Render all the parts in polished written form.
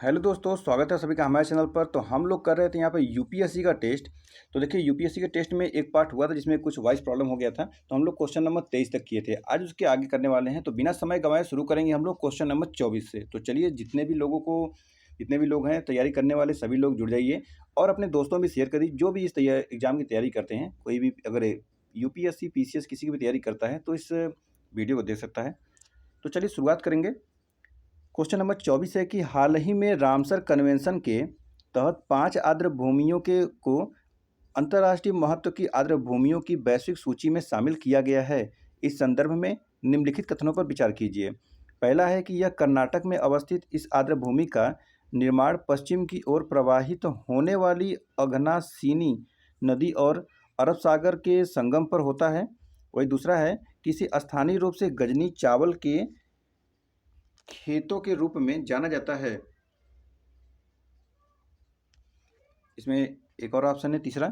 Hello दोस्तों, स्वागत है सभी का हमारे चैनल पर। तो हम लोग कर रहे थे यहाँ पे यूपीएससी का टेस्ट। तो देखिए, यूपीएससी के टेस्ट में एक पार्ट हुआ था जिसमें कुछ वॉइस प्रॉब्लम हो गया था, तो हम लोग क्वेश्चन नंबर 23 तक किए थे। आज उसके आगे करने वाले हैं, तो बिना समय गंवाए शुरू करेंगे हम लोग क्वेश्चन नंबर 24 से। तो चलिए, जितने भी लोग हैं तैयारी करने वाले, सभी लोग जुड़ जाइए और अपने दोस्तों में शेयर करिए। जो भी इस एग्जाम की तैयारी करते हैं, कोई भी अगर यूपीएससी पीसीएस किसी की भी तैयारी करता है तो इस वीडियो को देख सकता है। तो चलिए शुरुआत करेंगे। क्वेश्चन नंबर 24 है कि हाल ही में रामसर कन्वेंशन के तहत 5 आर्द्र भूमियों के को अंतर्राष्ट्रीय महत्व की आर्द्र भूमियों की वैश्विक सूची में शामिल किया गया है। इस संदर्भ में निम्नलिखित कथनों पर विचार कीजिए। पहला है कि यह कर्नाटक में अवस्थित इस आर्द्र भूमि का निर्माण पश्चिम की ओर प्रवाहित होने वाली अघनाशिनी नदी और अरब सागर के संगम पर होता है। वही दूसरा है कि इसे स्थानीय रूप से गजनी चावल के खेतों के रूप में जाना जाता है। इसमें एक और ऑप्शन है तीसरा,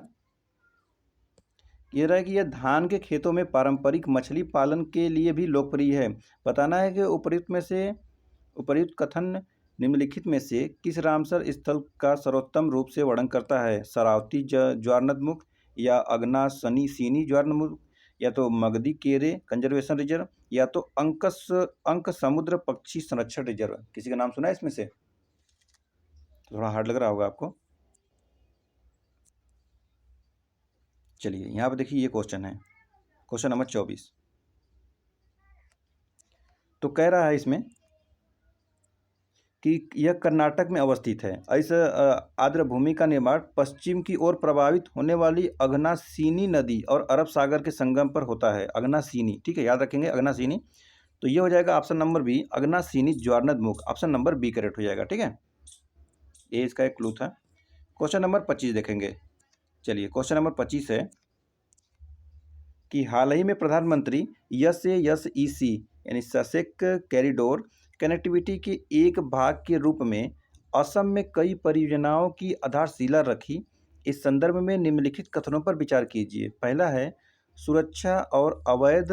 ये रहा है कि यह धान के खेतों में पारंपरिक मछली पालन के लिए भी लोकप्रिय है। बताना है कि उपर्युक्त कथन निम्नलिखित में से किस रामसर स्थल का सर्वोत्तम रूप से वर्णन करता है। शरावती ज्वारनदमुख या अगनाशिनी ज्वारनदमुख, या तो मगधी केरे कंजर्वेशन रिजर्व, या तो अंक समुद्र पक्षी संरक्षण रिजर्व। किसी का नाम सुना है इसमें से? थोड़ा हार्ड लग रहा होगा आपको। चलिए यहाँ पर देखिए, ये क्वेश्चन है, क्वेश्चन नंबर 24। तो कह रहा है इसमें कि यह कर्नाटक में अवस्थित है। इस आर्द्र भूमि का निर्माण पश्चिम की ओर प्रभावित होने वाली अघनाशिनी नदी और अरब सागर के संगम पर होता है। अघनाशिनी, ठीक है, याद रखेंगे अघनाशिनी। तो ये हो जाएगा ऑप्शन नंबर बी, अघनाशिनी ज्वारनदमुख। ऑप्शन नंबर बी करेक्ट हो जाएगा, ठीक है। ये इसका एक क्लू था। क्वेश्चन नंबर 25 देखेंगे। चलिए, क्वेश्चन नंबर 25 है कि हाल ही में प्रधानमंत्री SASEC यानी ससेक कॉरिडोर कनेक्टिविटी के एक भाग के रूप में असम में कई परियोजनाओं की आधारशिला रखी। इस संदर्भ में निम्नलिखित कथनों पर विचार कीजिए। पहला है, सुरक्षा और अवैध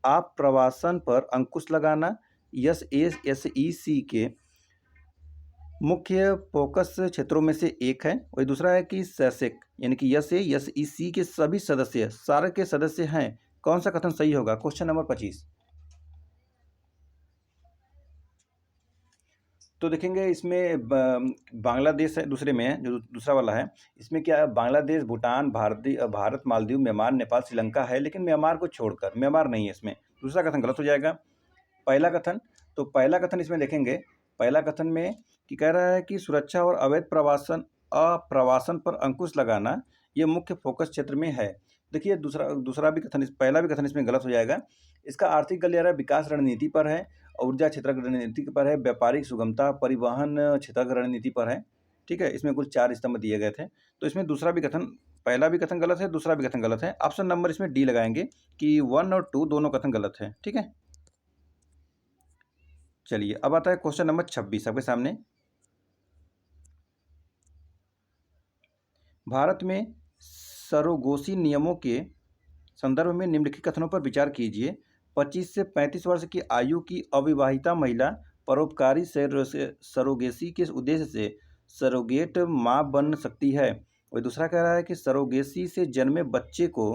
आप्रवासन पर अंकुश लगाना SASEC के मुख्य फोकस क्षेत्रों में से एक है। वही दूसरा है कि सैसेक यानी कि SASEC के सभी सदस्य सार्क के सदस्य हैं। कौन सा कथन सही होगा? Question number 25। तो देखेंगे इसमें बांग्लादेश है, दूसरे में है, जो दूसरा वाला है। इसमें क्या है, बांग्लादेश, भूटान, भारत, मालदीव, म्यांमार, नेपाल, श्रीलंका है, लेकिन म्यांमार को छोड़कर, म्यांमार नहीं है इसमें। दूसरा कथन गलत हो जाएगा। पहला कथन इसमें देखेंगे, पहला कथन में कि कह रहा है कि सुरक्षा और अवैध अप्रवासन पर अंकुश लगाना ये मुख्य फोकस क्षेत्र में है। देखिए, दूसरा भी कथन, पहला भी कथन इसमें गलत हो जाएगा। इसका आर्थिक गलियारा विकास रणनीति पर है, ऊर्जा क्षेत्र की रणनीति पर है, व्यापारिक सुगमता, परिवहन क्षेत्र की रणनीति पर है, ठीक है। इसमें कुल 4 स्तंभ दिए गए थे। तो इसमें दूसरा भी कथन, पहला भी कथन गलत है, दूसरा भी कथन गलत है। ऑप्शन नंबर इसमें डी लगाएंगे कि 1 और 2 दोनों कथन गलत है, ठीक है। चलिए, अब आता है क्वेश्चन नंबर 26 आपके सामने। भारत में सरोगेसी नियमों के संदर्भ में निम्नलिखित कथनों पर विचार कीजिए। 25 से 35 वर्ष की आयु की अविवाहिता महिला परोपकारी सरोगेसी के उद्देश्य से सरोगेट मां बन सकती है। वही दूसरा कह रहा है कि सरोगेसी से जन्मे बच्चे को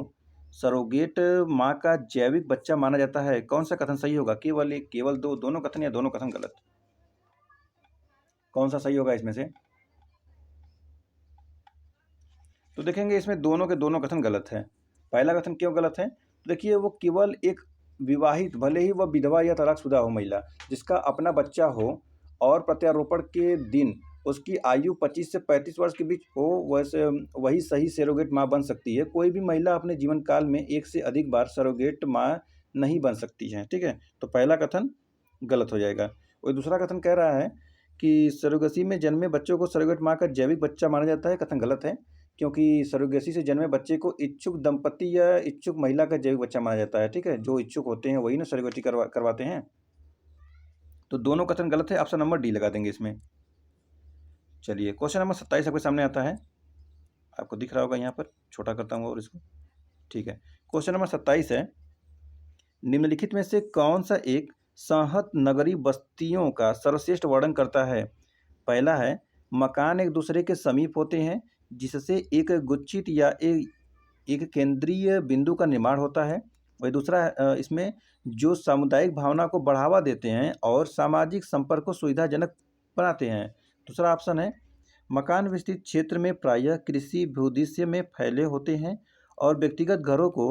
सरोगेट मां का जैविक बच्चा माना जाता है। कौन सा कथन सही होगा? केवल दो, दोनों कथन या दोनों कथन गलत? कौन सा सही होगा इसमें से? तो देखेंगे इसमें दोनों के दोनों कथन गलत है। पहला कथन क्यों गलत है? तो देखिए, वो केवल एक विवाहित, भले ही वह विधवा या तलाकशुदा हो महिला, जिसका अपना बच्चा हो और प्रत्यारोपण के दिन उसकी आयु 25 से 35 वर्ष के बीच हो, वैसे वही सही सरोगेट माँ बन सकती है। कोई भी महिला अपने जीवन काल में एक से अधिक बार सरोगेट माँ नहीं बन सकती है, ठीक है। तो पहला कथन गलत हो जाएगा। और दूसरा कथन कह रहा है कि सरोगेसी में जन्मे बच्चों को सरोगेट माँ का जैविक बच्चा माना जाता है। कथन गलत है, क्योंकि सरोगेसी से जन्मे बच्चे को इच्छुक दंपति या इच्छुक महिला का जैविक बच्चा माना जाता है, ठीक है। जो इच्छुक होते हैं वही ना सरोगेसी करवाते हैं। तो दोनों कथन गलत है। ऑप्शन नंबर डी लगा देंगे इसमें। चलिए, क्वेश्चन नंबर 27 आपके सामने आता है, आपको दिख रहा होगा, यहाँ पर छोटा करता हूँ और इसको, ठीक है। क्वेश्चन नंबर 27 है, निम्नलिखित में से कौन सा एक संहत नगरीय बस्तियों का सर्वश्रेष्ठ वर्णन करता है? पहला है मकान एक दूसरे के समीप होते हैं जिससे एक गुच्छित या एक केंद्रीय बिंदु का निर्माण होता है। वही दूसरा इसमें जो सामुदायिक भावना को बढ़ावा देते हैं और सामाजिक संपर्क को सुविधाजनक बनाते हैं। दूसरा ऑप्शन है मकान विस्तृत क्षेत्र में प्रायः कृषि भूदृश्य में फैले होते हैं और व्यक्तिगत घरों को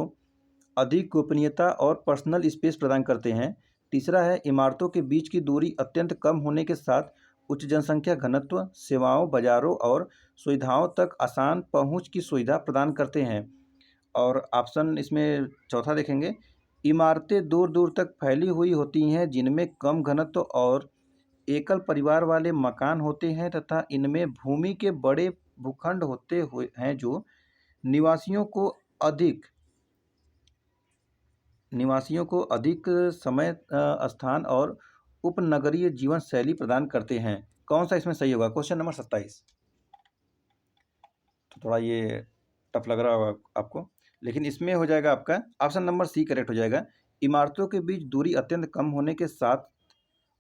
अधिक गोपनीयता और पर्सनल स्पेस प्रदान करते हैं। तीसरा है इमारतों के बीच की दूरी अत्यंत कम होने के साथ उच्च जनसंख्या घनत्व सेवाओं बाजारों और सुविधाओं तक आसान पहुंच की सुविधा प्रदान करते हैं। और ऑप्शन इसमें चौथा देखेंगे इमारतें दूर दूर तक फैली हुई होती हैं जिनमें कम घनत्व और एकल परिवार वाले मकान होते हैं तथा इनमें भूमि के बड़े भूखंड होते हुए हैं जो निवासियों को अधिक समय स्थान और उपनगरीय जीवन शैली प्रदान करते हैं। कौन सा इसमें सही होगा? Question number 27। तो थोड़ा ये टफ लग रहा होगा आपको, लेकिन इसमें हो जाएगा आपका ऑप्शन नंबर सी करेक्ट हो जाएगा। इमारतों के बीच दूरी अत्यंत कम होने के साथ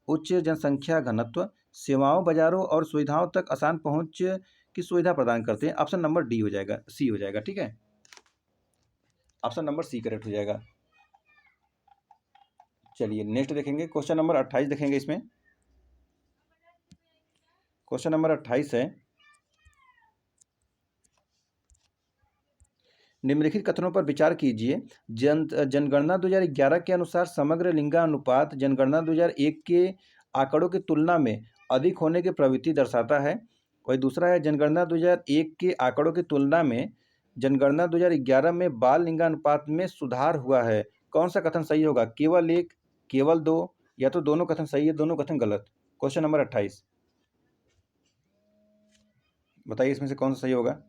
उच्च जनसंख्या घनत्व सेवाओं बाजारों और सुविधाओं तक आसान पहुंच की सुविधा प्रदान करते हैं। ऑप्शन नंबर डी हो जाएगा, सी हो जाएगा। ठीक है, ऑप्शन नंबर सी करेक्ट हो जाएगा। चलिए नेक्स्ट देखेंगे, क्वेश्चन नंबर 28 देखेंगे। इसमें क्वेश्चन नंबर 28 है निम्नलिखित कथनों पर विचार कीजिए। जनगणना 2011 के अनुसार समग्र लिंगानुपात जनगणना 2001 के आंकड़ों की तुलना में अधिक होने की प्रवृत्ति दर्शाता है। वही दूसरा है जनगणना 2001 के आंकड़ों की तुलना में जनगणना 2011 में बाल लिंगानुपात में सुधार हुआ है। कौन सा कथन सही होगा? केवल एक, केवल दो, या तो दोनों कथन सही है, दोनों कथन गलत। क्वेश्चन नंबर 28 बताइए इसमें से कौन सा सही होगा।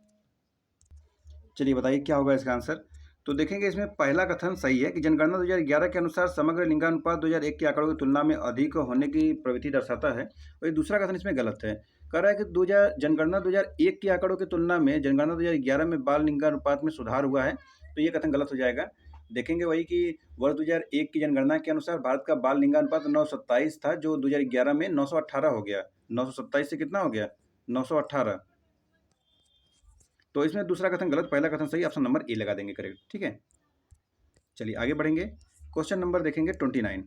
चलिए बताइए क्या होगा इसका आंसर। तो देखेंगे इसमें पहला कथन सही है कि जनगणना 2011 के अनुसार समग्र लिंगानुपात 2001 के आंकड़ों की तुलना में अधिक होने की प्रवृत्ति दर्शाता है। और दूसरा कथन इसमें गलत है, कह रहा है कि जनगणना 2001 के आंकड़ों की तुलना में जनगणना 2011 में बाल लिंगानुपात में सुधार हुआ है। तो ये कथन गलत हो जाएगा। देखेंगे वही कि वर्ष 2001 की जनगणना के अनुसार भारत का बाल लिंगानुपात 927 था, जो 2011 में 918 हो गया। 927 से कितना हो गया? 918। तो इसमें दूसरा कथन गलत, पहला कथन सही। ऑप्शन नंबर ए लगा देंगे करेक्ट। ठीक है, चलिए आगे बढ़ेंगे। क्वेश्चन नंबर देखेंगे 29।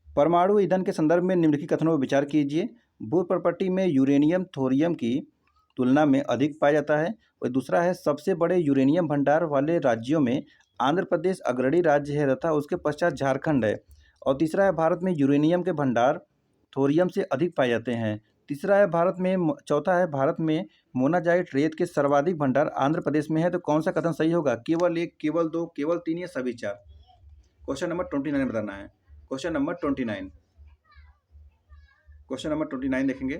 परमाणु ईंधन के संदर्भ में निम्नलिखित कथनों पर विचार कीजिए। भू प्रॉपर्टी में यूरेनियम थोरियम की तुलना में अधिक पाया जाता है। और दूसरा है सबसे बड़े यूरेनियम भंडार वाले राज्यों में आंध्र प्रदेश अग्रणी राज्य है तथा उसके पश्चात झारखंड है। और तीसरा है भारत में यूरेनियम के भंडार थोरियम से अधिक पाए जाते हैं। तीसरा है चौथा है भारत में मोनाजाइट रेत के सर्वाधिक भंडार आंध्र प्रदेश में है। तो कौन सा कथन सही होगा? केवल एक, केवल दो, केवल तीन, या सभी चार? क्वेश्चन नंबर 29 बताना है। क्वेश्चन नंबर 29, क्वेश्चन नंबर 29 देखेंगे।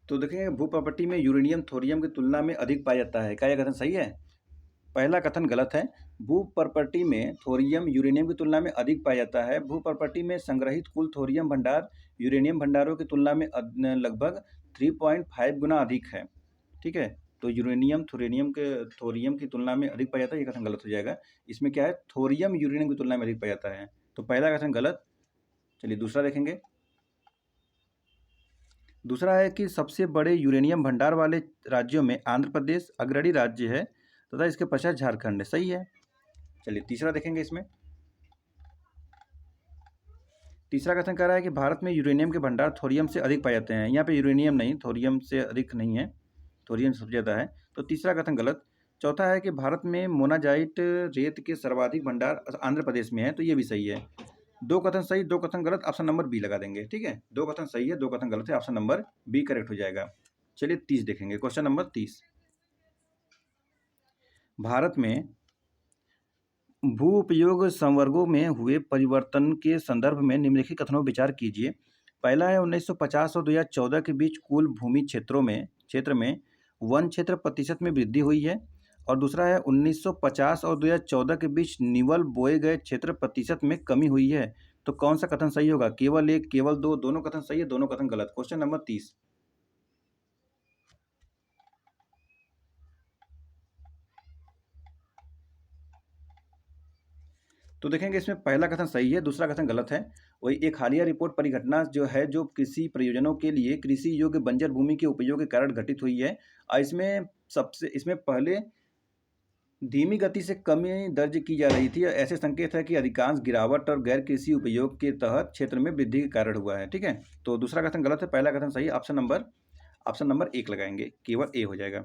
तो देखेंगे भू प्रॉपर्टी में यूरेनियम थोरियम की तुलना में अधिक पाया जाता है। क्या यह कथन सही है? पहला कथन गलत है। भू प्रॉपर्टी में थोरियम यूरेनियम की तुलना में अधिक पाया जाता है। भू प्रॉपर्टी में संग्रहित कुल थोरियम भंडार यूरेनियम भंडारों की तुलना में लगभग 3.5 गुना अधिक है। ठीक है, तो यूरेनियम थोरियम की तुलना में अधिक पाया जाता है, ये कथन गलत हो जाएगा। इसमें क्या है? थोरियम यूरेनियम की तुलना में अधिक पाया जाता है। तो पहला कथन गलत। चलिए दूसरा देखेंगे। दूसरा है कि सबसे बड़े यूरेनियम भंडार वाले राज्यों में आंध्र प्रदेश अग्रणी राज्य है तथा इसके पश्चात झारखंड है। सही है। चलिए तीसरा देखेंगे। इसमें तीसरा कथन कह रहा है कि भारत में यूरेनियम के भंडार थोरियम से अधिक पाए जाते हैं। यहाँ पे यूरेनियम नहीं, थोरियम से अधिक नहीं है, थोरियम सबसे ज़्यादा है। तो तीसरा कथन गलत। चौथा है कि भारत में मोनाजाइट रेत के सर्वाधिक भंडार आंध्र प्रदेश में है। तो ये भी सही है। दो कथन सही, दो कथन गलत। ऑप्शन नंबर बी लगा देंगे। ठीक है, दो कथन सही है, दो कथन गलत है। ऑप्शन नंबर बी करेक्ट हो जाएगा। चलिए 30 देखेंगे। Question number 30। भारत में भू उपयोग संवर्गों में हुए परिवर्तन के संदर्भ में निम्नलिखित कथनों पर विचार कीजिए। पहला है 1950 और 2014 के बीच कुल भूमि क्षेत्र में वन क्षेत्र प्रतिशत में वृद्धि हुई है। और दूसरा है 1950 और 2014 के बीच निवल बोए गए क्षेत्र प्रतिशत में कमी हुई है। तो कौन सा कथन सही होगा? केवल एक, केवल दो, दोनों कथन सही है, दोनों कथन गलत। Question number 30। तो देखेंगे इसमें पहला कथन सही है, दूसरा कथन गलत है। वही एक हालिया रिपोर्ट परिघटना जो है जो कृषि प्रयोजनों के लिए कृषि योग्य बंजर भूमि के उपयोग के कारण घटित हुई है। इसमें पहले धीमी गति से कमी दर्ज की जा रही थी। ऐसे संकेत है कि अधिकांश गिरावट और गैर कृषि उपयोग के तहत क्षेत्र में वृद्धि के कारण हुआ है। ठीक है, तो दूसरा कथन गलत है, पहला कथन सही है। ऑप्शन नंबर 1 लगाएंगे, केवल ए हो जाएगा।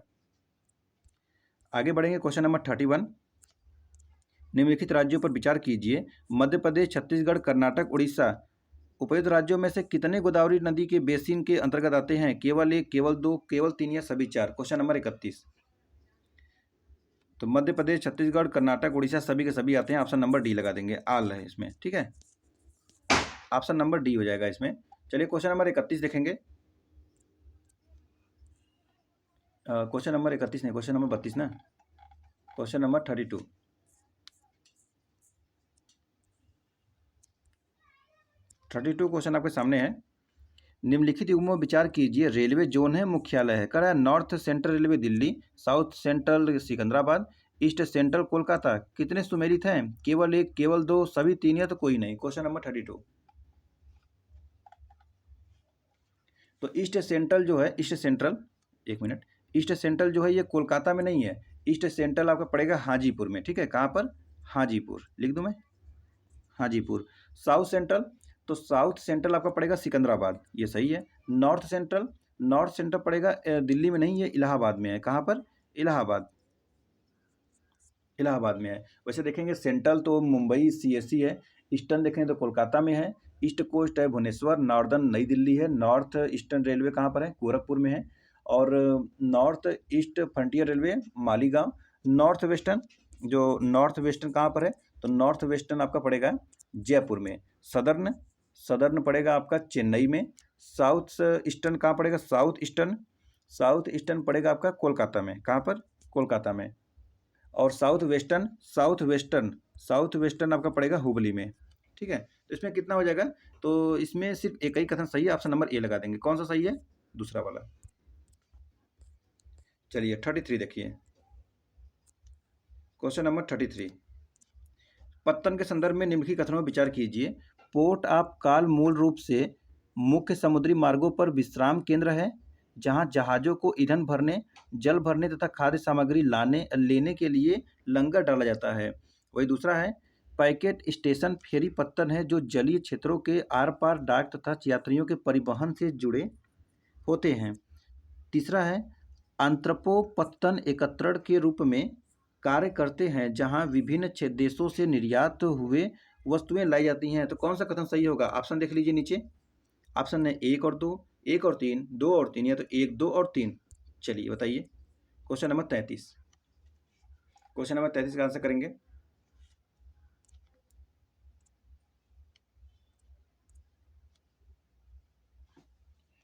आगे बढ़ेंगे, क्वेश्चन नंबर 31। निम्नलिखित राज्यों पर विचार कीजिए। मध्य प्रदेश, छत्तीसगढ़, कर्नाटक, उड़ीसा उपयुक्त राज्यों में से कितने गोदावरी नदी के बेसिन के अंतर्गत आते हैं? केवल 1, केवल 2, केवल 3 या सभी 4? Question number 31। तो मध्य प्रदेश, छत्तीसगढ़, कर्नाटक, उड़ीसा सभी के सभी आते हैं। ऑप्शन नंबर डी लगा देंगे, आल है इसमें। ठीक है, ऑप्शन नंबर डी हो जाएगा इसमें। चलिए क्वेश्चन नंबर 31 देखेंगे। क्वेश्चन नंबर 31 नहीं, क्वेश्चन नंबर 32 ना। Question number 32। क्वेश्चन आपके सामने है। निम्नलिखित युग्मों में विचार कीजिए। रेलवे जोन है, मुख्यालय है। कह रहा है north central railway Delhi, south central Secunderabad, east central Kolkata कितने सुमेलित हैं? केवल 1, केवल 2, सभी 3 या तो कोई नहीं? Question number 32। तो ईस्ट सेंट्रल जो है, ईस्ट सेंट्रल, एक मिनट, ईस्ट सेंट्रल जो है ये कोलकाता में नहीं है। ईस्ट सेंट्रल आपका पड़ेगा हाजीपुर में। ठीक है, कहाँ पर? हाजीपुर लिख दूं मैं, हाजीपुर। साउथ सेंट्रल, तो साउथ सेंट्रल आपका पड़ेगा सिकंदराबाद, ये सही है। नॉर्थ सेंट्रल, नॉर्थ सेंट्रल पड़ेगा दिल्ली में नहीं, ये इलाहाबाद में है। कहाँ पर? इलाहाबाद, इलाहाबाद में है। वैसे देखेंगे सेंट्रल तो मुंबई सीएससी है, ईस्टर्न देखेंगे तो कोलकाता में है, ईस्ट कोस्ट है भुवनेश्वर, नॉर्दर्न नई दिल्ली है, नॉर्थ ईस्टर्न रेलवे कहाँ पर है? गोरखपुर में है, और north east frontier railway Maligaon. North western, जो नॉर्थ वेस्टर्न कहाँ पर है? तो नॉर्थ वेस्टर्न आपका पड़ेगा जयपुर में। सदर्न, सदर्न पड़ेगा आपका चेन्नई में। साउथ ईस्टर्न कहाँ पड़ेगा? साउथ ईस्टर्न, साउथ ईस्टर्न पड़ेगा आपका कोलकाता में। कहाँ पर? कोलकाता में। और साउथ वेस्टर्न, साउथ वेस्टर्न आपका पड़ेगा हुबली में। ठीक है, तो इसमें कितना हो जाएगा? तो इसमें सिर्फ एक ही कथन सही है, ऑप्शन नंबर ए लगा देंगे। कौन सा सही है? दूसरा वाला। चलिए 33 देखिए, क्वेश्चन नंबर 33। पत्तन के संदर्भ में निम्नलिखित कथनों में विचार कीजिए। पोर्ट ऑफ कॉल मूल रूप से मुख्य समुद्री मार्गों पर विश्राम केंद्र है, जहां जहाज़ों को ईंधन भरने, जल भरने तथा खाद्य सामग्री लेने के लिए लंगर डाला जाता है। वही दूसरा है, पैकेट स्टेशन फेरी पत्तन है जो जलीय क्षेत्रों के आर पार डाक तथा यात्रियों के परिवहन से जुड़े होते हैं। तीसरा है, अंतरपो पत्तन एकत्रण के रूप में कार्य करते हैं, जहां विभिन्न देशों से निर्यात हुए वस्तुएं लाई जाती हैं। तो कौन सा कथन सही होगा? ऑप्शन देख लीजिए नीचे, ऑप्शन है 1 और 2, 1 और 3, 2 और 3, या तो 1, 2 और 3। चलिए बताइए, क्वेश्चन नंबर 33। क्वेश्चन नंबर 33 का आंसर करेंगे।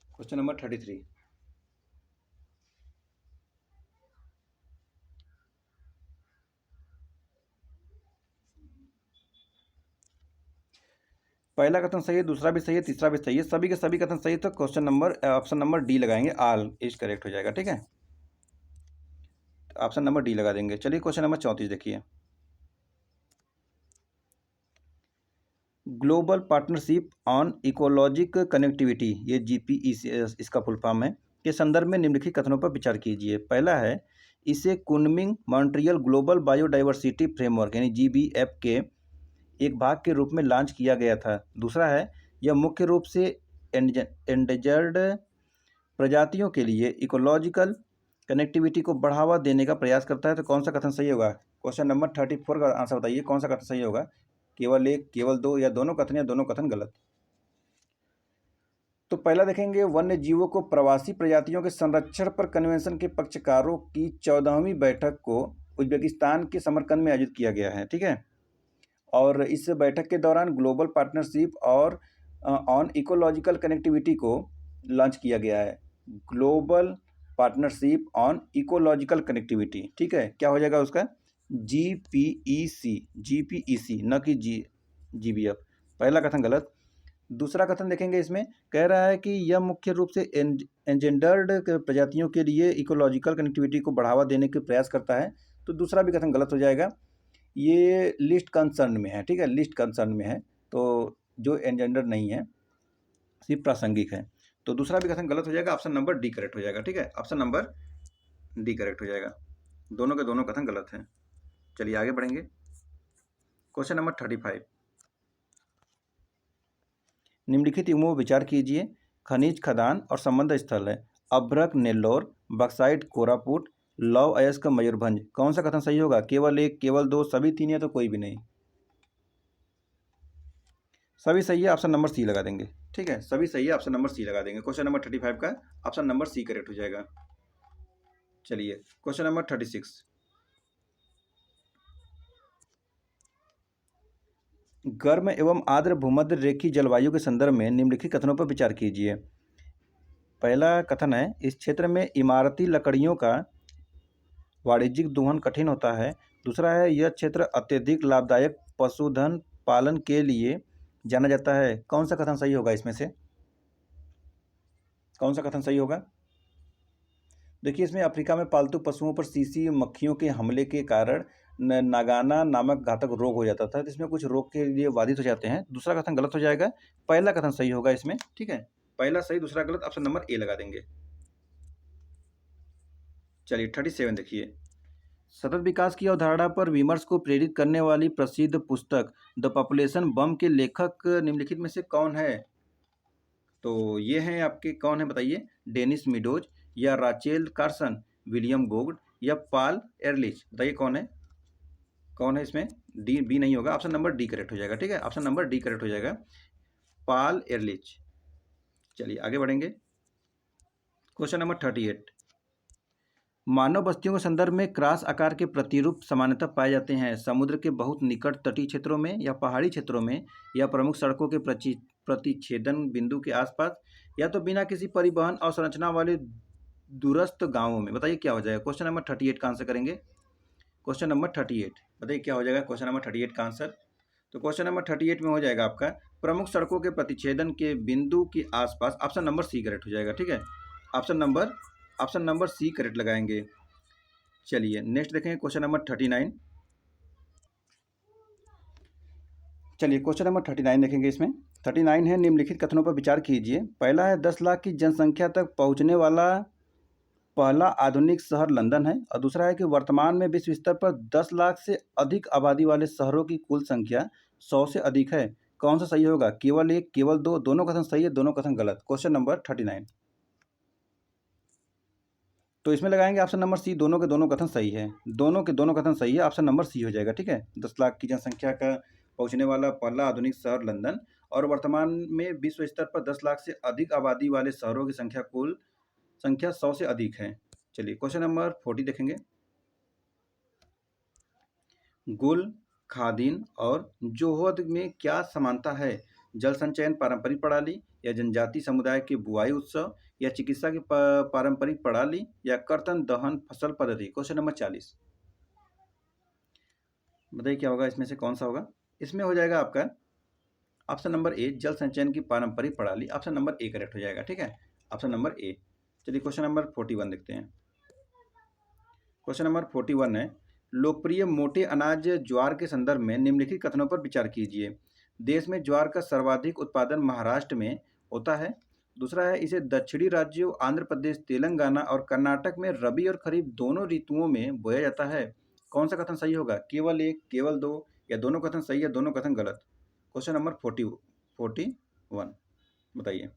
Question number 33। पहला कथन सही है, दूसरा भी सही है, तीसरा भी सही है, सभी के सभी कथन सही है। तो question number option number D लगाएंगे, आल इज करेक्ट हो जाएगा। ठीक है, ऑप्शन नंबर डी लगा देंगे। चलिए क्वेश्चन नंबर 34 देखिए। Global partnership on ecologic connectivity, ये GPEC इसका फुल फॉर्म है, के संदर्भ में निम्नलिखित कथनों पर विचार कीजिए। पहला है, इसे Kunming Montreal global biodiversity framework यानी GBF के एक भाग के रूप में लॉन्च किया गया था। दूसरा है, यह मुख्य रूप से एंडेंजर्ड प्रजातियों के लिए इकोलॉजिकल कनेक्टिविटी को बढ़ावा देने का प्रयास करता है। तो कौन सा कथन सही होगा? क्वेश्चन नंबर 34 का आंसर बताइए, कौन सा कथन सही होगा? केवल 1, केवल 2, या दोनों कथन, या दोनों कथन गलत? तो पहला देखेंगे, वन्य जीवों को प्रवासी प्रजातियों के संरक्षण पर कन्वेंशन के पक्षकारों की 14वीं बैठक को उज्बेकिस्तान के समरकंद में आयोजित किया गया है। ठीक है, और इस बैठक के दौरान ग्लोबल पार्टनरशिप और ऑन इकोलॉजिकल कनेक्टिविटी को लॉन्च किया गया है। Global partnership on ecological connectivity. ठीक है, क्या हो जाएगा उसका? GPEC, न कि GBF। पहला कथन गलत। दूसरा कथन देखेंगे, इसमें कह रहा है कि यह मुख्य रूप से एंजेंडर्ड प्रजातियों के लिए इकोलॉजिकल कनेक्टिविटी को बढ़ावा देने के प्रयास करता है। तो दूसरा भी कथन गलत हो जाएगा। ये लिस्ट कंसर्न में है, ठीक है, लिस्ट कंसर्न में है, तो जो एनजेंडर नहीं है, सिर्फ प्रासंगिक है। तो दूसरा भी कथन गलत हो जाएगा, ऑप्शन नंबर डी करेक्ट हो जाएगा, ठीक है, ऑप्शन नंबर डी करेक्ट हो जाएगा। दोनों के दोनों कथन गलत हैं। चलिए आगे बढ़ेंगे। क्वेश्चन नंबर 35, निम्नलिखित युग्मों पर विचार कीजिए। खनिज खदान और संबंध स्थल है। अभ्रक नेल्लौर, बक्साइट कोरापुट, लौह अयस्क मयूरभंज। कौन सा कथन सही होगा? केवल एक, केवल दो, सभी तीन, या तो कोई भी नहीं? सभी सही है, ऑप्शन नंबर सी लगा देंगे, ठीक है, सभी सही है, ऑप्शन नंबर सी लगा देंगे। क्वेश्चन नंबर 35 का ऑप्शन नंबर सी करेक्ट हो जाएगा। चलिए क्वेश्चन नंबर 36, गर्म एवं आर्द्र भूमध्य रेखीय जलवायु के संदर्भ में निम्नलिखित कथनों पर विचार कीजिए। पहला कथन है, इस क्षेत्र में इमारती लकड़ियों का वाणिज्यिक दोहन कठिन होता है। दूसरा है, यह क्षेत्र अत्यधिक लाभदायक पशुधन पालन के लिए जाना जाता है। कौन सा कथन सही होगा इसमें से? कौन सा कथन सही होगा? देखिए, इसमें अफ्रीका में पालतू पशुओं पर सीसी मक्खियों के हमले के कारण नागाना नामक घातक रोग हो जाता था, तो इसमें कुछ रोग के लिए बाधित हो जाते हैं। दूसरा कथन गलत हो जाएगा, पहला कथन सही होगा इसमें, ठीक है, पहला सही, दूसरा गलत, ऑप्शन नंबर ए लगा देंगे। चलिए 37 देखिए। सतत विकास की अवधारणा पर विमर्श को प्रेरित करने वाली प्रसिद्ध पुस्तक द पॉपुलेशन बम के लेखक निम्नलिखित में से कौन है? तो ये हैं आपके, कौन है बताइए? डेनिस मीडोज, या राचेल कार्सन, विलियम गोग्ड, या पॉल एरलिच। बताइए कौन है? कौन है इसमें? डी, बी नहीं होगा, ऑप्शन नंबर डी करेक्ट हो जाएगा, ठीक है, ऑप्शन नंबर डी करेक्ट हो जाएगा, पॉल एरलिच। चलिए आगे बढ़ेंगे। क्वेश्चन नंबर 38, मानव बस्तियों के संदर्भ में क्रॉस आकार के प्रतिरूप सामान्यतः पाए जाते हैं। समुद्र के बहुत निकट तटीय क्षेत्रों में, या पहाड़ी क्षेत्रों में, या प्रमुख सड़कों के प्रतिच्छेदन बिंदु के आसपास, या तो बिना किसी परिवहन और संरचना वाले दूरस्थ गांवों में। बताइए क्या हो जाएगा? क्वेश्चन नंबर 38 का आंसर करेंगे। क्वेश्चन नंबर 38, बताइए क्या हो जाएगा क्वेश्चन नंबर 38 का आंसर? तो क्वेश्चन नंबर 38 में हो जाएगा आपका, प्रमुख सड़कों के प्रतिच्छेदन के बिंदु के आसपास। ऑप्शन नंबर सी करेक्ट हो जाएगा, ठीक है, ऑप्शन नंबर सी करेक्ट लगाएंगे। चलिए नेक्स्ट देखेंगे क्वेश्चन नंबर 39। चलिए क्वेश्चन नंबर 39 देखेंगे। इसमें 39 है, निम्नलिखित कथनों पर विचार कीजिए। पहला है, 10 लाख की जनसंख्या तक पहुंचने वाला पहला आधुनिक शहर लंदन है। और दूसरा है कि वर्तमान में विश्व स्तर पर 10 लाख से अधिक आबादी वाले शहरों की कुल संख्या 100 से अधिक है। कौन सा सही होगा? केवल एक, केवल दो, दोनों कथन सही है, दोनों कथन गलत। क्वेश्चन नंबर 39, तो इसमें लगाएंगे ऑप्शन नंबर सी, दोनों के दोनों कथन सही है, दोनों के दोनों कथन सही है, ऑप्शन नंबर सी हो जाएगा, ठीक है। 10 लाख की जनसंख्या का पहुंचने वाला पहला आधुनिक शहर लंदन, और वर्तमान में विश्व स्तर पर 10 लाख से अधिक आबादी वाले शहरों की संख्या, कुल संख्या 100 से अधिक है। चलिए क्वेश्चन नंबर 40 देखेंगे। गुल, खादिन और जोहद में क्या समानता है? जल संचयन पारंपरिक प्रणाली, या जनजाति समुदाय के बुआई उत्सव, या चिकित्सा की पारंपरिक प्रणाली, या कर्तन दहन फसल पद्धति। क्वेश्चन नंबर 40, बताइए क्या होगा इसमें से, कौन सा होगा? इसमें हो जाएगा आपका ऑप्शन नंबर ए, जल संचयन की पारंपरिक प्रणाली, ऑप्शन नंबर ए करेक्ट हो जाएगा, ठीक है, ऑप्शन नंबर ए। चलिए क्वेश्चन नंबर 41 देखते हैं। क्वेश्चन नंबर 41 है, लोकप्रिय मोटे अनाज ज्वार के संदर्भ में निम्नलिखित कथनों पर विचार कीजिए। देश में ज्वार का सर्वाधिक उत्पादन महाराष्ट्र में होता है। दूसरा है, इसे दक्षिणी राज्यों आंध्र प्रदेश, तेलंगाना और कर्नाटक में रबी और खरीफ दोनों ऋतुओं में बोया जाता है। कौन सा कथन सही होगा? केवल एक, केवल दो, या दोनों कथन सही है, दोनों कथन गलत। क्वेश्चन नंबर 41 बताइए,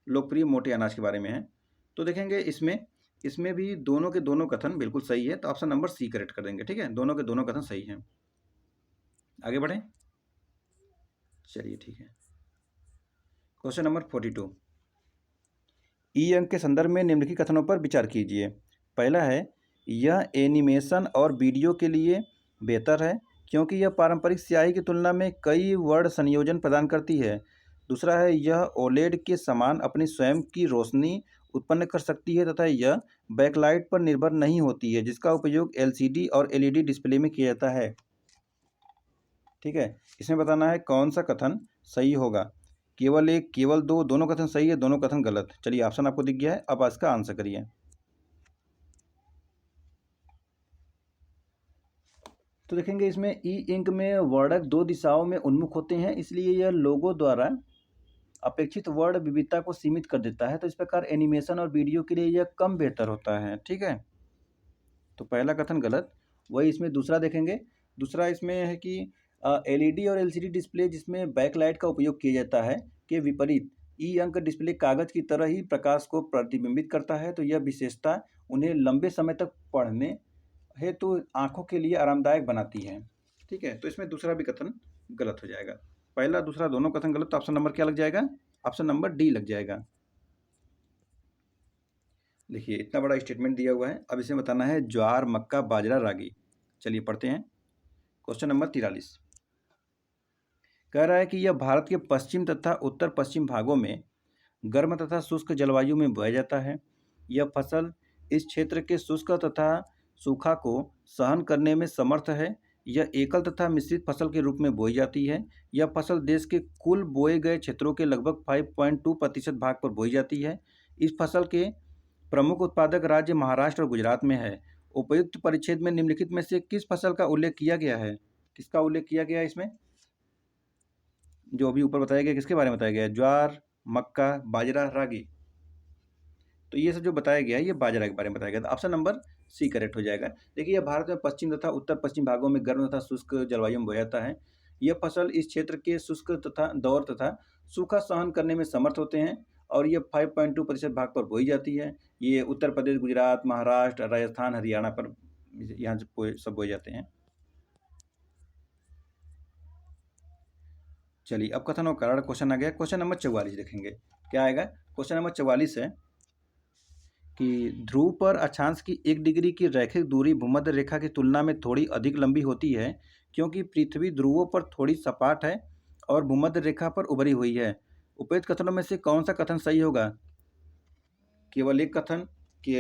लोकप्रिय मोटे अनाज के बारे में है। तो देखेंगे इसमें भी दोनों के दोनों कथन बिल्कुल सही है, तो ऑप्शन नंबर सी करेक्ट कर देंगे, ठीक है, दोनों के दोनों कथन सही हैं। आगे बढ़ें। चलिए ठीक है। क्वेश्चन नंबर 42, ई अंक के संदर्भ में निम्नलिखित कथनों पर विचार कीजिए। पहला है, यह एनिमेशन और वीडियो के लिए बेहतर है क्योंकि यह पारंपरिक स्याही की तुलना में कई वर्ण संयोजन प्रदान करती है। दूसरा है, यह ओलेड के समान अपनी स्वयं की रोशनी उत्पन्न कर सकती है तथा यह बैकलाइट पर निर्भर नहीं होती है, जिसका उपयोग एलसीडी और एलईडी डिस्प्ले में किया जाता है। ठीक है, इसमें बताना है कौन सा कथन सही होगा। केवल एक, केवल दो, दोनों कथन सही है, दोनों कथन गलत। चलिए ऑप्शन आपको दिख गया है, अब इसका आंसर करिए। तो देखेंगे इसमें ई इंक में वर्णक दो दिशाओं में उन्मुख होते हैं, इसलिए यह लोगो द्वारा अपेक्षित वर्ण विविधता को सीमित कर देता है। तो इस प्रकार एनिमेशन और वीडियो के लिए यह कम बेहतर होता है। ठीक है, तो पहला कथन गलत। वही इसमें दूसरा देखेंगे। दूसरा इसमें है कि एलईडी और एलसीडी डिस्प्ले जिसमें बैकलाइट का उपयोग किया जाता है के विपरीत ई अंक डिस्प्ले कागज की तरह ही प्रकाश को प्रतिबिंबित करता है। तो यह विशेषता उन्हें लंबे समय तक पढ़ने हेतु आंखों के लिए आरामदायक बनाती है। ठीक है, तो इसमें दूसरा भी कथन गलत हो जाएगा। पहला दूसरा दोनों कथन गलत, तो ऑप्शन नंबर क्या लग जाएगा? ऑप्शन नंबर डी लग जाएगा। देखिए इतना बड़ा स्टेटमेंट दिया हुआ है, अब इसे बताना है ज्वार, मक्का, बाजरा, रागी। चलिए पढ़ते हैं। क्वेश्चन नंबर 43 कह रहा है कि यह भारत के पश्चिम तथा उत्तर पश्चिम भागों में गर्म तथा शुष्क जलवायु में बोया जाता है। यह फसल इस क्षेत्र के शुष्क तथा सूखा को सहन करने में समर्थ है। यह एकल तथा मिश्रित फसल के रूप में बोई जाती है। यह फसल देश के कुल बोए गए क्षेत्रों के लगभग 5.2% भाग पर बोई जाती है। इस फसल के प्रमुख उत्पादक राज्य महाराष्ट्र और गुजरात में है। उपयुक्त परिच्छेद में निम्नलिखित में से किस फसल का उल्लेख किया गया है? किसका उल्लेख किया गया है इसमें? जो अभी ऊपर बताया गया किसके बारे में बताया गया है? ज्वार, मक्का, बाजरा, रागी। तो ये सब जो बताया गया है ये बाजरा के बारे में बताया गया। तो ऑप्शन नंबर सी करेक्ट हो जाएगा। देखिए यह भारत में पश्चिम तथा उत्तर पश्चिम भागों में गर्म तथा शुष्क जलवायु में बोया जाता है। यह फसल इस क्षेत्र के शुष्क तथा दौर तथा सूखा सहन करने में समर्थ होते हैं और ये 5.2% भाग पर बोई जाती है। ये उत्तर प्रदेश, गुजरात, महाराष्ट्र, राजस्थान, हरियाणा पर यहाँ से सब बोए जाते हैं। चलिए अब कथन और कारण क्वेश्चन आ गया। क्वेश्चन नंबर 44 देखेंगे क्या आएगा। क्वेश्चन नंबर 44 है कि ध्रुव पर अक्षांश की 1 डिग्री की रैखिक दूरी भूमध्य रेखा की तुलना में थोड़ी अधिक लंबी होती है क्योंकि पृथ्वी ध्रुवों पर थोड़ी सपाट है और भूमध्य रेखा पर उभरी हुई है। उपयुक्त कथनों में से कौन सा कथन सही होगा? केवल एक कथन कि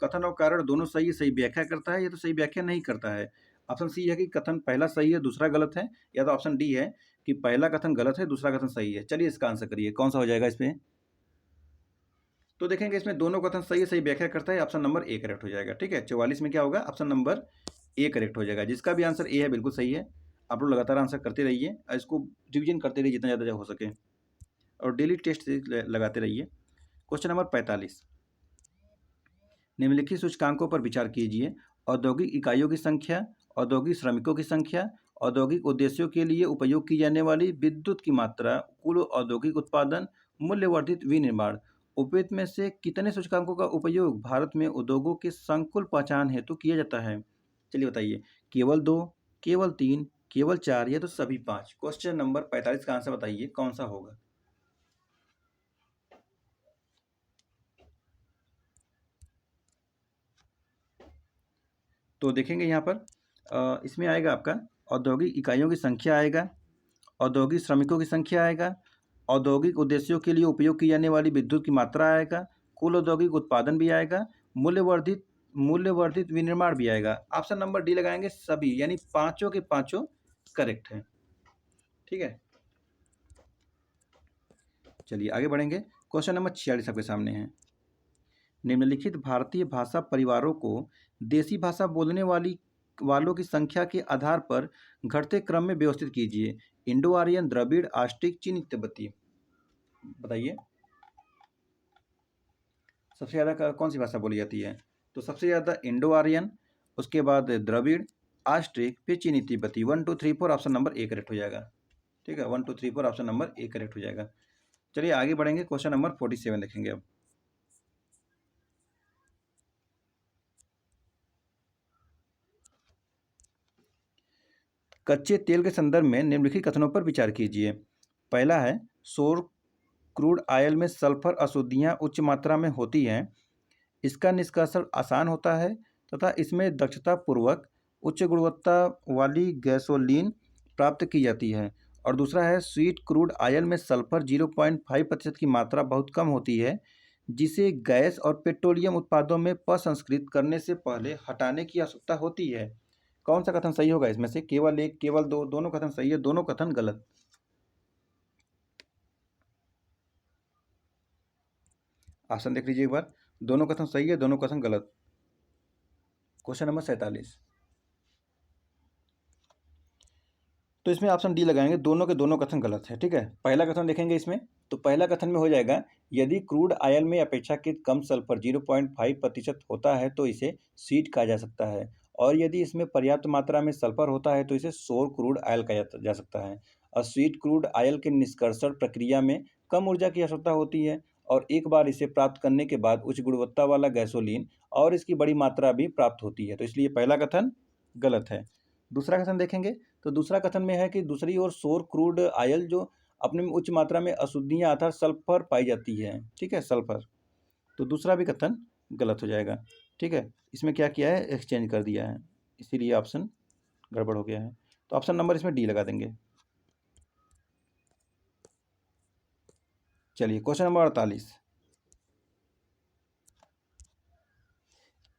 कथन और कारण दोनों सही व्याख्या करता है, ये तो सही व्याख्या नहीं करता है। ऑप्शन सी है कि कथन पहला सही है दूसरा गलत है, या तो ऑप्शन डी है कि पहला कथन गलत है दूसरा कथन सही है। चलिए इसका आंसर करिए, कौन सा हो जाएगा इसमें? तो देखेंगे इसमें दोनों कथन सही व्याख्या करता है, ऑप्शन नंबर ए करेक्ट हो जाएगा। ठीक है, 44 में क्या होगा? ऑप्शन नंबर ए करेक्ट हो जाएगा। जिसका भी आंसर ए है बिल्कुल सही है। आप लोग लगातार आंसर करते रहिए और इसको रिविजन करते रहिए जितना ज़्यादा हो सके और डेली टेस्ट लगाते रहिए। क्वेश्चन नंबर 45 निम्नलिखित सूचकांकों पर विचार कीजिए। औद्योगिक इकाइयों की संख्या, औद्योगिक श्रमिकों की संख्या, औद्योगिक उद्देश्यों के लिए उपयोग की जाने वाली विद्युत की मात्रा, कुल औद्योगिक उत्पादन, मूल्यवर्धित विनिर्माण। उपयुक्त में से कितने सूचकांकों का उपयोग भारत में उद्योगों के संकुल पहचान हेतु किया जाता है? चलिए बताइए, केवल 2, केवल 3, केवल 4 या तो सभी 5? क्वेश्चन नंबर 45 का आंसर बताइए कौन सा होगा? तो देखेंगे यहाँ पर इसमें आएगा आपका औद्योगिक इकाइयों की संख्या आएगा, औद्योगिक श्रमिकों की संख्या आएगा, औद्योगिक उद्देश्यों के लिए उपयोग की जाने वाली विद्युत की मात्रा आएगा, कुल औद्योगिक उत्पादन भी आएगा, मूल्यवर्धित विनिर्माण भी आएगा। ऑप्शन नंबर डी लगाएंगे सभी, यानी पांचों के पांचों करेक्ट है। ठीक है, चलिए आगे बढ़ेंगे। क्वेश्चन नंबर 46 आपके सामने है। निम्नलिखित भारतीय भाषा परिवारों को देसी भाषा बोलने वालों की संख्या के आधार पर घटते क्रम में व्यवस्थित कीजिए। इंडो आर्यन, द्रविड़, आस्ट्रिक, चीनी, तिब्बती। बताइए सबसे ज़्यादा कौन सी भाषा बोली जाती है? तो सबसे ज़्यादा इंडो आर्यन, उसके बाद द्रविड़, आस्ट्रिक, फिर चीनी, तिब्बती। 1 2 3 4 ऑप्शन नंबर ए करेक्ट हो जाएगा। ठीक है, 1 2 3 4 ऑप्शन नंबर ए करेक्ट हो जाएगा। चलिए आगे बढ़ेंगे। क्वेश्चन नंबर 47 देखेंगे अब। कच्चे तेल के संदर्भ में निम्नलिखित कथनों पर विचार कीजिए। पहला है सौर क्रूड ऑयल में सल्फर अशुद्धियाँ उच्च मात्रा में होती हैं। इसका निष्कर्षण आसान होता है तथा इसमें दक्षतापूर्वक उच्च गुणवत्ता वाली गैसोलीन प्राप्त की जाती है। और दूसरा है स्वीट क्रूड ऑयल में सल्फर 0.5% की मात्रा बहुत कम होती है, जिसे गैस और पेट्रोलियम उत्पादों में प्रसंस्कृत करने से पहले हटाने की आवश्यकता होती है। कौन सा कथन सही होगा इसमें से? केवल एक, केवल दो? दोनों कथन सही है, दोनों कथन गलत। ऑप्शन देख लीजिए एक बार, दोनों कथन सही है, दोनों कथन गलत। क्वेश्चन नंबर 47 तो इसमें ऑप्शन डी लगाएंगे, दोनों के दोनों कथन गलत है। ठीक है, पहला कथन देखेंगे इसमें, तो पहला कथन में हो जाएगा, यदि क्रूड ऑयल में अपेक्षाकृत कम सल्फर 0.5% होता है तो इसे स्वीट कहा जा सकता है, और यदि इसमें पर्याप्त मात्रा में सल्फर होता है तो इसे सोर क्रूड ऑयल कहा जा सकता है। और स्वीट क्रूड ऑयल के निष्कर्षण प्रक्रिया में कम ऊर्जा की आवश्यकता होती है, और एक बार इसे प्राप्त करने के बाद उच्च गुणवत्ता वाला गैसोलीन और इसकी बड़ी मात्रा भी प्राप्त होती है, तो इसलिए पहला कथन गलत है। दूसरा कथन देखेंगे, तो दूसरा कथन में है कि दूसरी ओर सोर क्रूड ऑयल जो अपने में उच्च मात्रा में अशुद्धियां अर्थात सल्फर पाई जाती है। ठीक है, सल्फर, तो दूसरा भी कथन गलत हो जाएगा। ठीक है, इसमें क्या किया है, एक्सचेंज कर दिया है, इसीलिए ऑप्शन गड़बड़ हो गया है। तो ऑप्शन नंबर इसमें डी लगा देंगे। चलिए क्वेश्चन नंबर 48,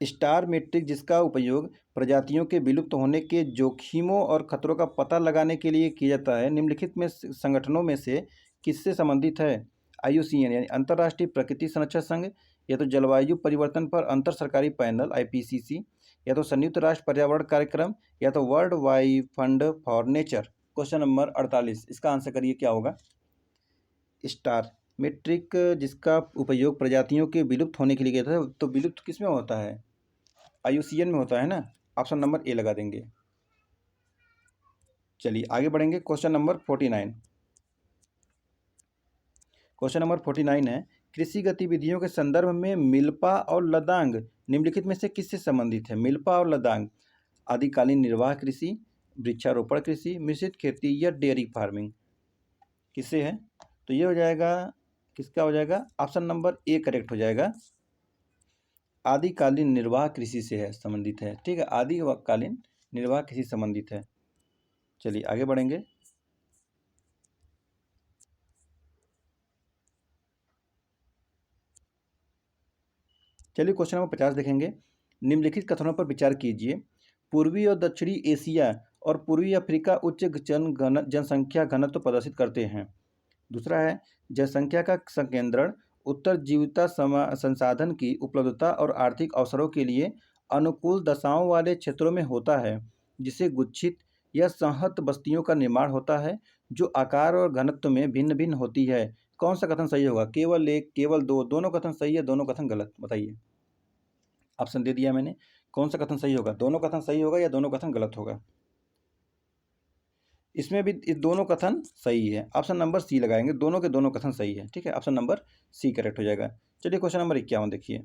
स्टार मीट्रिक जिसका उपयोग प्रजातियों के विलुप्त होने के जोखिमों और खतरों का पता लगाने के लिए किया जाता है, निम्नलिखित में संगठनों में से किससे संबंधित है? IUCN यानी अंतर्राष्ट्रीय प्रकृति संरक्षण संघ, या तो जलवायु परिवर्तन पर अंतर सरकारी पैनल IPCC, या तो संयुक्त राष्ट्र पर्यावरण कार्यक्रम, या तो world wide fund for nature. Question number 48, इसका आंसर करिए क्या होगा? स्टार मीट्रिक जिसका उपयोग प्रजातियों के विलुप्त होने के लिए किया था, तो विलुप्त किस में होता है? IUCN में होता है ना, ऑप्शन नंबर ए लगा देंगे। चलिए आगे बढ़ेंगे, क्वेश्चन नंबर 49। क्वेश्चन नंबर 49 है, कृषि गतिविधियों के संदर्भ में मिल्पा और लदांग निम्नलिखित में से किससे संबंधित है? मिल्पा और लदांग, आदिकालीन निर्वाह कृषि, वृक्षारोपण कृषि, मिश्रित खेती या डेयरी फार्मिंग, किससे है? तो ये हो जाएगा, किसका हो जाएगा? ऑप्शन नंबर ए करेक्ट हो जाएगा, आदिकालीन निर्वाह कृषि से है, संबंधित है। ठीक है, आदिकालीन निर्वाह कृषि संबंधित है। चलिए आगे बढ़ेंगे, चलिए क्वेश्चन नंबर 50 देखेंगे। निम्नलिखित कथनों पर विचार कीजिए, पूर्वी और दक्षिणी एशिया और पूर्वी अफ्रीका उच्च जनसंख्या घनत्व प्रदर्शित करते हैं। दूसरा है, जनसंख्या का संकेंद्रण उत्तर जीविका संसाधन की उपलब्धता और आर्थिक अवसरों के लिए अनुकूल दशाओं वाले क्षेत्रों में होता है, जिससे गुच्छित या संहत बस्तियों का निर्माण होता है जो आकार और घनत्व में भिन्न भिन्न होती है। कौन सा कथन सही होगा? केवल एक, केवल दो, दोनों कथन सही है, दोनों कथन गलत? बताइए, ऑप्शन दे दिया मैंने, कौन सा कथन सही होगा? दोनों कथन सही होगा या दोनों कथन गलत होगा? इसमें भी दोनों कथन सही है, ऑप्शन नंबर सी लगाएंगे, दोनों के दोनों कथन सही है। ठीक है, ऑप्शन नंबर सी करेक्ट हो जाएगा। चलिए क्वेश्चन नंबर 51 देखिए,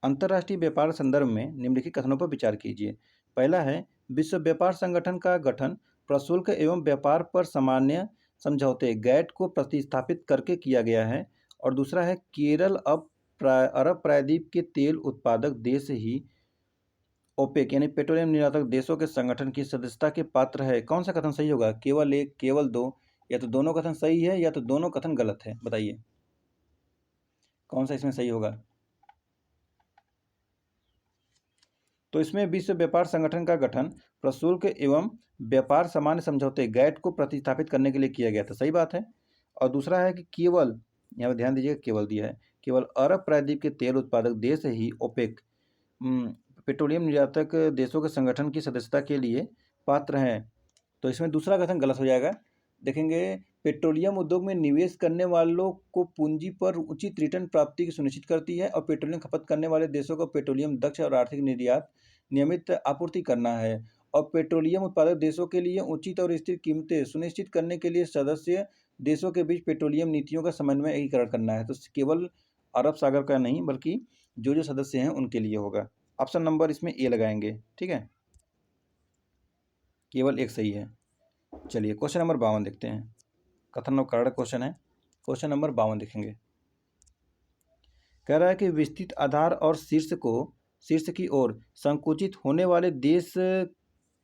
अंतर्राष्ट्रीय व्यापार संदर्भ में निम्नलिखित कथनों पर विचार कीजिए। पहला है, विश्व व्यापार संगठन का गठन प्रशुल्क एवं व्यापार पर सामान्य समझौते गैट को प्रतिस्थापित करके किया गया है। और दूसरा है, केरल अब अरब प्रायद्वीप के तेल उत्पादक देश ही ओपेक यानी पेट्रोलियम निर्यातक देशों के संगठन की सदस्यता के पात्र है। कौन सा कथन सही होगा? केवल एक, केवल दो, या तो दोनों कथन सही है या तो दोनों कथन गलत है? बताइए कौन सा इसमें सही होगा? तो इसमें विश्व व्यापार संगठन का गठन प्रशुल्क एवं व्यापार सामान्य समझौते गैट को प्रतिस्थापित करने के लिए किया गया था, सही बात है। और दूसरा है कि केवल, यहाँ पर ध्यान दीजिएगा, केवल दिया है, केवल अरब प्रायद्वीप के तेल उत्पादक देश ही ओपेक पेट्रोलियम निर्यातक देशों के संगठन की सदस्यता के लिए पात्र हैं। तो इसमें दूसरा कथन गलत हो जाएगा। देखेंगे, पेट्रोलियम उद्योग में निवेश करने वालों को पूंजी पर उचित रिटर्न प्राप्ति की सुनिश्चित करती है, और पेट्रोलियम खपत करने वाले देशों को पेट्रोलियम दक्ष और आर्थिक निर्यात नियमित आपूर्ति करना है। और पेट्रोलियम उत्पादक देशों के लिए उचित और स्थिर कीमतें सुनिश्चित करने के लिए सदस्य देशों के बीच पेट्रोलियम नीतियों का समन्वय एकीकरण करना है। तो केवल अरब सागर का नहीं, बल्कि जो जो सदस्य हैं उनके लिए होगा। ऑप्शन नंबर इसमें ए लगाएंगे। ठीक है, केवल एक सही है। चलिए क्वेश्चन नंबर 52 देखते हैं, कथन और कारण क्वेश्चन है। क्वेश्चन नंबर 52 देखेंगे, कह रहा है कि विस्तृत आधार और शीर्ष की ओर संकुचित होने वाले देश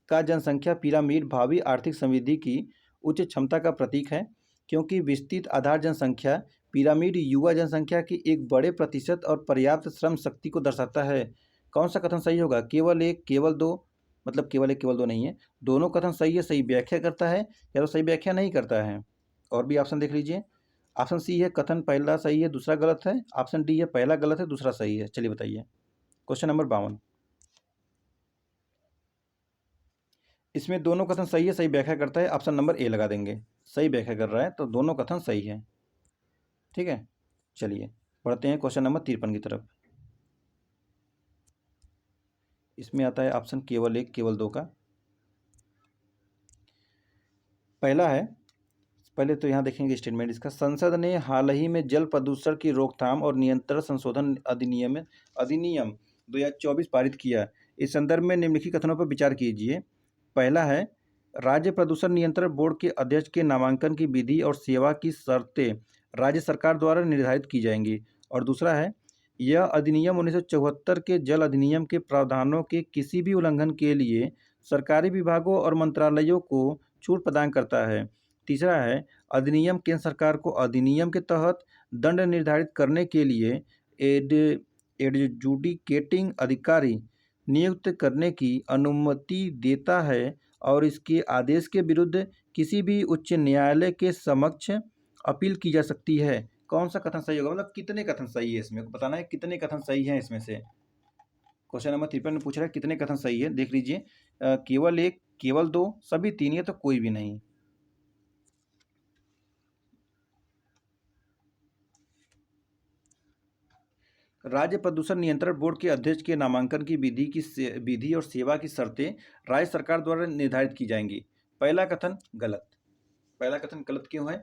का जनसंख्या पिरामिड भावी आर्थिक समृद्धि की उच्च क्षमता का प्रतीक है, क्योंकि विस्तृत आधार जनसंख्या पिरामिड युवा जनसंख्या की एक बड़े प्रतिशत और पर्याप्त श्रम शक्ति को दर्शाता है। कौन सा कथन सही होगा? केवल एक, केवल दो, मतलब केवल एक केवल दो नहीं है, दोनों कथन सही है, सही व्याख्या करता है या तो सही व्याख्या नहीं करता है। और भी ऑप्शन देख लीजिए, ऑप्शन सी है, कथन पहला सही है दूसरा गलत है, ऑप्शन डी है, पहला गलत है दूसरा सही है। चलिए बताइए, क्वेश्चन नंबर 52। इसमें दोनों कथन सही है, सही व्याख्या करता है, ऑप्शन नंबर ए लगा देंगे। सही व्याख्या कर रहा है तो दोनों कथन सही है। ठीक है, चलिए बढ़ते हैं क्वेश्चन नंबर 53 की तरफ। इसमें आता है ऑप्शन केवल 1 केवल 2 का। पहला है, पहले तो यहाँ देखेंगे स्टेटमेंट इसका। संसद ने हाल ही में जल प्रदूषण की रोकथाम और नियंत्रण संशोधन अधिनियम 2024 पारित किया। इस संदर्भ में निम्नलिखित कथनों पर विचार कीजिए। पहला है, राज्य प्रदूषण नियंत्रण बोर्ड के अध्यक्ष के नामांकन की विधि और सेवा की शर्तें राज्य सरकार द्वारा निर्धारित की जाएंगी। और दूसरा है, यह अधिनियम 1974 के जल अधिनियम के प्रावधानों के किसी भी उल्लंघन के लिए सरकारी विभागों और मंत्रालयों को छूट प्रदान करता है। तीसरा है, अधिनियम केंद्र सरकार को अधिनियम के तहत दंड निर्धारित करने के लिए एडजुडिकेटिंग अधिकारी नियुक्त करने की अनुमति देता है और इसके आदेश के विरुद्ध किसी भी उच्च न्यायालय के समक्ष अपील की जा सकती है। कौन सा कथन सही होगा, मतलब कितने कथन सही है, इसमें बताना है कितने कथन सही हैं इसमें से। क्वेश्चन नंबर 53 में पूछ रहा है कितने कथन सही है, देख लीजिए। केवल 1, केवल 2, सभी 3 है तो कोई भी नहीं। राज्य प्रदूषण नियंत्रण बोर्ड के अध्यक्ष के नामांकन की विधि और सेवा की शर्तें राज्य सरकार द्वारा निर्धारित की जाएंगी। पहला कथन गलत। पहला कथन गलत क्यों है,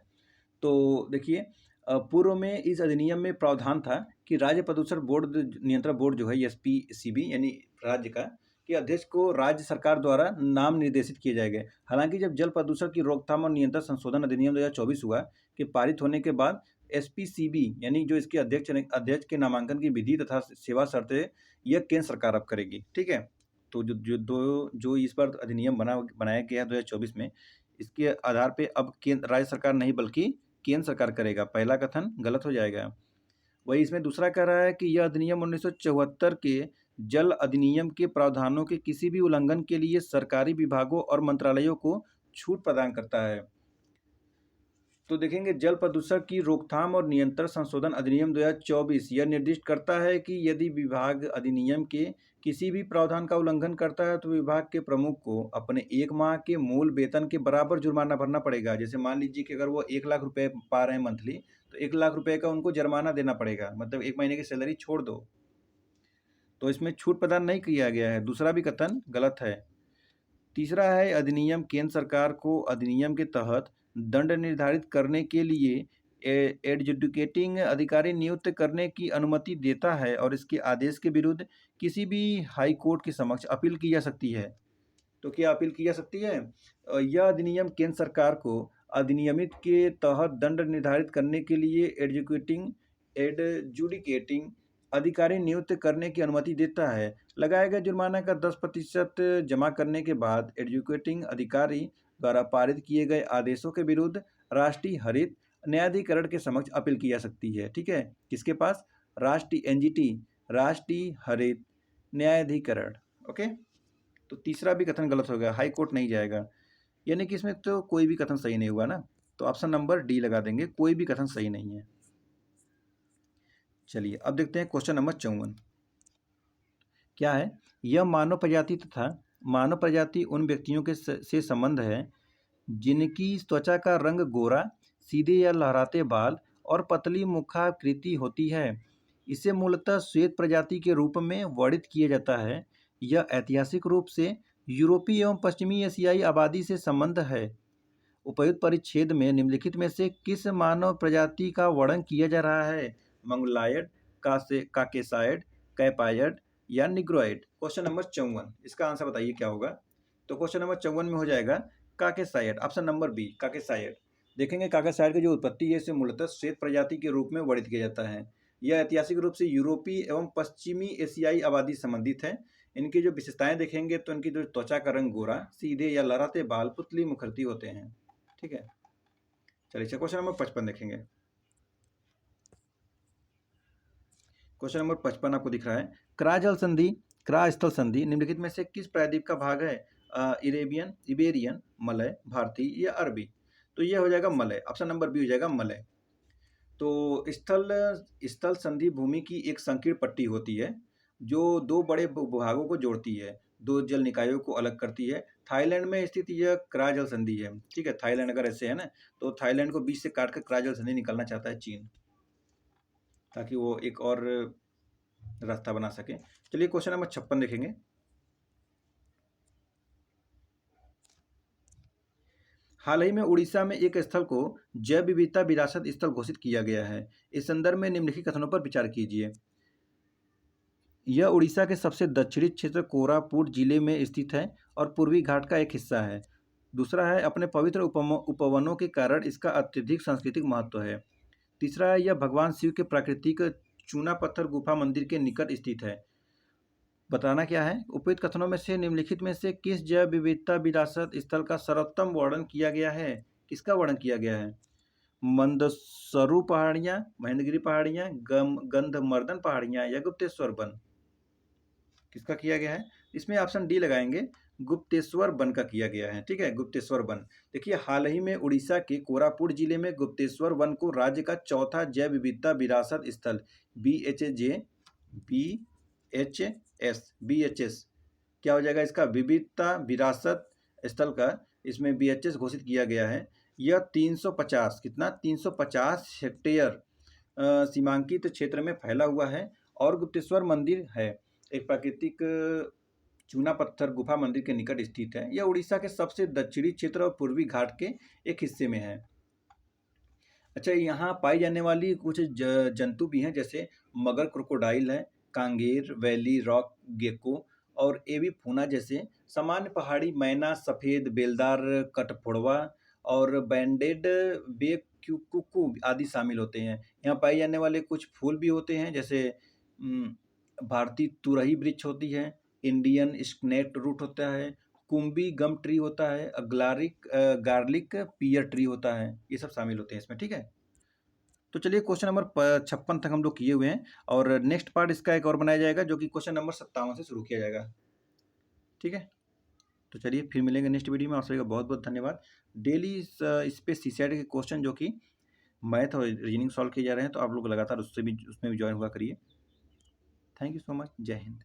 तो देखिए, पूर्व में इस अधिनियम में प्रावधान था कि राज्य प्रदूषण बोर्ड नियंत्रण बोर्ड जो है एसपीसीबी यानी राज्य का के अध्यक्ष को राज्य सरकार द्वारा नाम निर्देशित किए जाएंगे। हालांकि जब जल प्रदूषण की रोकथाम और नियंत्रण संशोधन अधिनियम 2024 हुआ के पारित होने के बाद एसपीसीबी यानी जो इसके अध्यक्ष के नामांकन की विधि तथा सेवा शर्तें यह केंद्र सरकार अब करेगी। ठीक है, तो जो इस बार अधिनियम बनाया गया है 2024 में, इसके आधार पे अब केंद्र राज्य सरकार नहीं बल्कि केंद्र सरकार करेगा। पहला कथन गलत हो जाएगा। वही इसमें दूसरा कह रहा है कि यह अधिनियम 1974 के जल अधिनियम के प्रावधानों के किसी भी उल्लंघन के लिए सरकारी विभागों और मंत्रालयों को छूट प्रदान करता है। तो देखेंगे, जल प्रदूषण की रोकथाम और नियंत्रण संशोधन अधिनियम 2024 यह निर्दिष्ट करता है कि यदि विभाग अधिनियम के किसी भी प्रावधान का उल्लंघन करता है तो विभाग के प्रमुख को अपने 1 माह के मूल वेतन के बराबर जुर्माना भरना पड़ेगा। जैसे मान लीजिए कि अगर वो 1 लाख रुपए पा रहे हैं मंथली, तो 1 लाख रुपए का उनको जुर्माना देना पड़ेगा, मतलब 1 महीने की सैलरी छोड़ दो। तो इसमें छूट प्रदान नहीं किया गया है। दूसरा भी कथन गलत है। तीसरा है, अधिनियम केंद्र सरकार को अधिनियम के तहत दंड निर्धारित करने के लिए एडजुडिकेटिंग अधिकारी नियुक्त करने की अनुमति देता है और इसके आदेश के विरुद्ध किसी भी हाई कोर्ट के समक्ष अपील की जा सकती है। तो क्या अपील की जा सकती है? यह अधिनियम केंद्र सरकार को अधिनियमित के तहत दंड निर्धारित करने के लिए एडजुडिकेटिंग अधिकारी नियुक्त करने की अनुमति देता है। लगाए गए जुर्माना का 10% जमा करने के बाद एडजुकेटिंग अधिकारी द्वारा पारित किए गए आदेशों के विरुद्ध राष्ट्रीय हरित न्यायाधिकरण के समक्ष अपील की जा सकती है। ठीक है, किसके पास? राष्ट्रीय एनजीटी, राष्ट्रीय हरित न्यायाधिकरण। ओके, तो तीसरा भी कथन गलत हो गया, हाई कोर्ट नहीं जाएगा, यानी कि इसमें तो कोई भी कथन सही नहीं हुआ ना, तो ऑप्शन नंबर डी लगा देंगे, कोई भी कथन सही नहीं है। चलिए अब देखते हैं क्वेश्चन नंबर 54 क्या है। यह मानव प्रजाति तथा मानव प्रजाति उन व्यक्तियों के से संबंध है जिनकी त्वचा का रंग गोरा, सीधे या लहराते बाल और पतली मुखाकृति होती है। इसे मूलतः श्वेत प्रजाति के रूप में वर्णित किया जाता है। यह ऐतिहासिक रूप से यूरोपीय एवं पश्चिमी एशियाई आबादी से संबंध है। उपयुक्त परिच्छेद में निम्नलिखित में से किस मानव प्रजाति का वर्णन किया जा रहा है? मंगोलायड, काकेसाइड, कैपायड या निग्रोइड। क्वेश्चन नंबर 54, इसका आंसर बताइए क्या होगा। तो क्वेश्चन नंबर 54 में हो जाएगा काकेसाइड, ऑप्शन नंबर बी काकेसाइड। देखेंगे काकेसाइड की जो उत्पत्ति है इसे मूलतः श्वेत प्रजाति के रूप में वर्णित किया जाता है। यह ऐतिहासिक रूप से यूरोपीय एवं पश्चिमी एशियाई आबादी संबंधित है। इनकी जो विशेषताएं देखेंगे तो इनकी जो त्वचा का रंग गोरा, सीधे या लहराते बाल, पुतली मुखर्ती होते हैं। ठीक है, चलिए क्वेश्चन नंबर 55 देखेंगे। क्वेश्चन नंबर 55 आपको दिख रहा है, क्रा जल संधि, क्रा स्थल संधि निम्नलिखित में से किस प्रायद्वीप का भाग है? इबेरियन, मलय, भारतीय या अरबी। तो ये हो जाएगा मलय, ऑप्शन नंबर बी हो जाएगा मलय। तो स्थल संधि भूमि की एक संकीर्ण पट्टी होती है जो दो बड़े भूभागों को जोड़ती है। दो जल निकायों को अलग करती है। थाईलैंड में स्थित यह क्रा जल संधि है। ठीक है, थाईलैंड अगर ऐसे है ना, तो थाईलैंड को बीच से काट कर क्रा जल संधि निकालना चाहता है चीन, ताकि वो एक और रास्ता बना सके। चलिए क्वेश्चन नंबर 56 देखेंगे। हाल ही में उड़ीसा में एक स्थल को जैव विविधता विरासत स्थल घोषित किया गया है। इस संदर्भ में निम्नलिखित कथनों पर विचार कीजिए। यह उड़ीसा के सबसे दक्षिणी क्षेत्र कोरापुट जिले में स्थित है और पूर्वी घाट का एक हिस्सा है। दूसरा है, अपने पवित्र उपवनों के कारण इसका अत्यधिक सांस्कृतिक महत्व है। तीसरा है, यह भगवान शिव के प्राकृतिक चूना पत्थर गुफा मंदिर के निकट स्थित है। बताना क्या है, उपयुक्त कथनों में से निम्नलिखित में से किस जैव विविधता विरासत स्थल का सर्वोत्तम वर्णन किया गया है? किसका वर्णन किया गया है? मंदसरू पहाड़ियाँ, महेंद्रगिरी पहाड़ियाँ, गंधमर्दन पहाड़ियाँ या गुप्तेश्वर वन? किसका किया गया है? इसमें ऑप्शन डी लगाएंगे, गुप्तेश्वर वन का किया गया है। ठीक है, गुप्तेश्वर वन। देखिए, हाल ही में उड़ीसा के कोरापुट जिले में गुप्तेश्वर वन को राज्य का चौथा जैव विविधता विरासत स्थल BHS क्या हो जाएगा इसका? विविधता विरासत स्थल का इसमें BHS घोषित किया गया है। यह 350 कितना 350 हेक्टेयर सीमांकित क्षेत्र में फैला हुआ है और गुप्तेश्वर मंदिर है, एक प्राकृतिक चूना पत्थर गुफा मंदिर के निकट स्थित है। यह उड़ीसा के सबसे दक्षिणी क्षेत्र और पूर्वी घाट के एक हिस्से में है। अच्छा, यहाँ पाई जाने वाली कुछ जंतु भी हैं, जैसे मगर क्रोकोडाइल है, कांगेर, वैली रॉक गेको और एवी फूना जैसे सामान्य पहाड़ी मैना, सफ़ेद बेलदार कठफोड़वा और बैंडेड बेक्यूकुकू आदि शामिल होते हैं। यहाँ पाए जाने वाले कुछ फूल भी होते हैं, जैसे भारतीय तुरही वृक्ष होती है, इंडियन स्नेक रूट होता है, कुंभी गम ट्री होता है, गार्लिक पियर ट्री होता है। ये सब शामिल होते हैं इसमें। ठीक है, तो चलिए क्वेश्चन नंबर 56 तक हम लोग किए हुए हैं और नेक्स्ट पार्ट इसका एक और बनाया जाएगा, जो कि क्वेश्चन नंबर 57 से शुरू किया जाएगा। ठीक है, तो चलिए फिर मिलेंगे नेक्स्ट वीडियो में। आप सभी का बहुत बहुत धन्यवाद। डेली इस पे CSAT के क्वेश्चन जो कि मैथ और रीजनिंग सॉल्व किए जा रहे हैं, तो आप लोग लगातार उसमें भी ज्वाइन हुआ करिए। Thank you so much. जय हिंद।